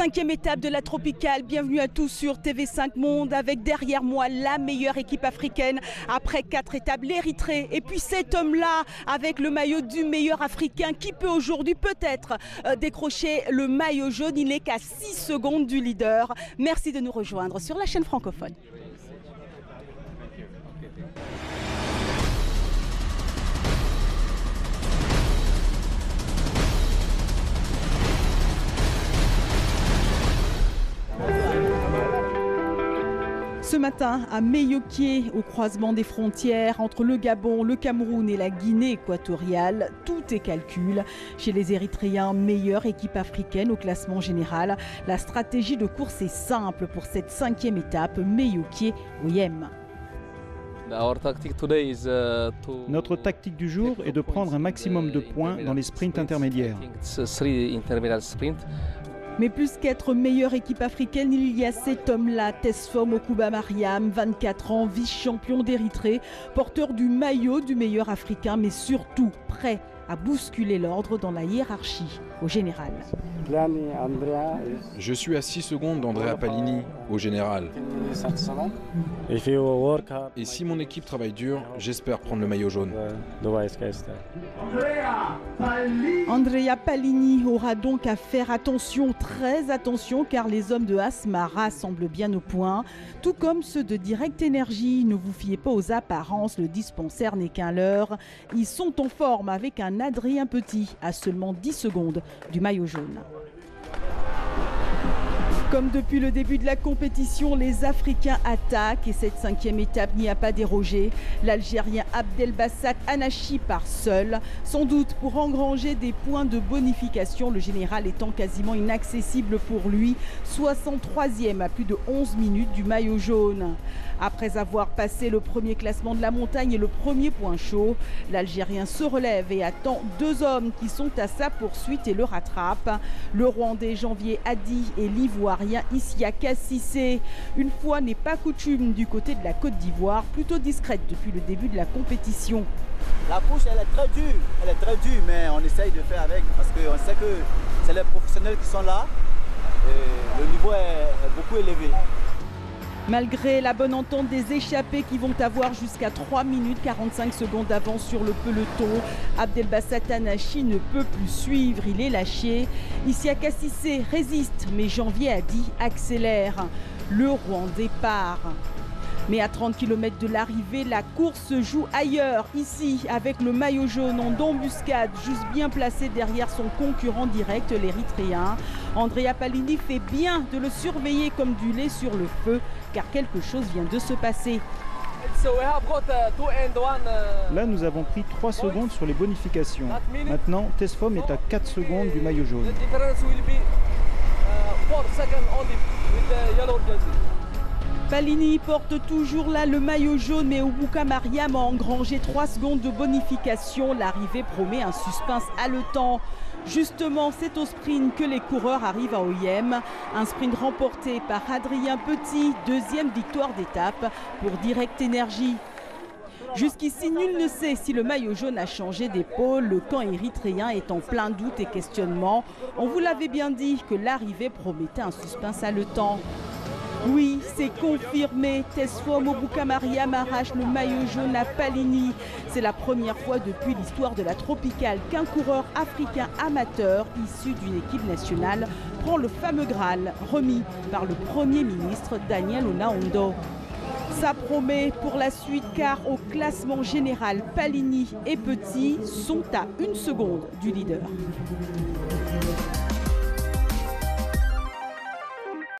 5e étape de la Tropicale, bienvenue à tous sur TV5 Monde avec derrière moi la meilleure équipe africaine après 4 étapes, l'Érythrée. Et puis cet homme-là avec le maillot du meilleur africain qui peut aujourd'hui peut-être décrocher le maillot jaune. Il n'est qu'à 6 secondes du leader. Merci de nous rejoindre sur la chaîne francophone. Ce matin, à Meyoké, au croisement des frontières entre le Gabon, le Cameroun et la Guinée équatoriale, tout est calcul. Chez les Érythréens, meilleure équipe africaine au classement général. La stratégie de course est simple pour cette 5e étape, Meyoké-Oyem. Notre tactique du jour est de prendre un maximum de points dans les sprints intermédiaires. Mais plus qu'être meilleure équipe africaine, il y a cet homme-là, Tesfom Okuba Mariam, 24 ans, vice-champion d'Érythrée, porteur du maillot du meilleur africain, mais surtout prêt à bousculer l'ordre dans la hiérarchie au général. Je suis à 6 secondes d'Andrea Palini au général. Et si mon équipe travaille dur, j'espère prendre le maillot jaune. Andrea Palini aura donc à faire attention, très attention, car les hommes de Asmara semblent bien au point, tout comme ceux de Direct Energy. Ne vous fiez pas aux apparences, le dispensaire n'est qu'un leurre. Ils sont en forme avec un Adrien Petit à seulement 10 secondes du maillot jaune. Comme depuis le début de la compétition, les Africains attaquent et cette 5e étape n'y a pas dérogé. L'Algérien Abdelbassak Anachi part seul, sans doute pour engranger des points de bonification, le général étant quasiment inaccessible pour lui, 63e à plus de 11 minutes du maillot jaune. Après avoir passé le premier classement de la montagne et le premier point chaud, l'Algérien se relève et attend 2 hommes qui sont à sa poursuite et le rattrapent. Le Rwandais Janvier Hadi et l'Ivoirien Isiaka Cissé. Une fois n'est pas coutume du côté de la Côte d'Ivoire, plutôt discrète depuis le début de la compétition. La course elle est très dure, mais on essaye de faire avec parce qu'on sait que c'est les professionnels qui sont là et le niveau est beaucoup élevé. Malgré la bonne entente des échappés qui vont avoir jusqu'à 3 minutes 45 secondes d'avance sur le peloton, Abdelbassak Anachi ne peut plus suivre, il est lâché. Isiaka Cissé résiste, mais Janvier Hadi accélère. Le Rwandais part. Mais à 30 km de l'arrivée, la course se joue ailleurs, ici, avec le maillot jaune en embuscade, juste bien placé derrière son concurrent direct, l'Érythréen. Andrea Palini fait bien de le surveiller comme du lait sur le feu, car quelque chose vient de se passer. Là, nous avons pris 3 secondes sur les bonifications. Maintenant, Tesfom est à 4 secondes du maillot jaune. Palini porte toujours là le maillot jaune, mais Okuba Mariam a engrangé 3 secondes de bonification. L'arrivée promet un suspense haletant. Justement, c'est au sprint que les coureurs arrivent à Oyem. Un sprint remporté par Adrien Petit, 2e victoire d'étape pour Direct Energy. Jusqu'ici, nul ne sait si le maillot jaune a changé d'épaule. Le camp érythréen est en plein doute et questionnement. On vous l'avait bien dit que l'arrivée promettait un suspense haletant. Oui, c'est confirmé. Tesfom Okuba Mariam arrache le maillot jaune à Palini. C'est la première fois depuis l'histoire de la Tropicale qu'un coureur africain amateur issu d'une équipe nationale prend le fameux Graal remis par le Premier ministre Daniel Onaondo. Ça promet pour la suite car au classement général, Palini et Petit sont à 1 seconde du leader.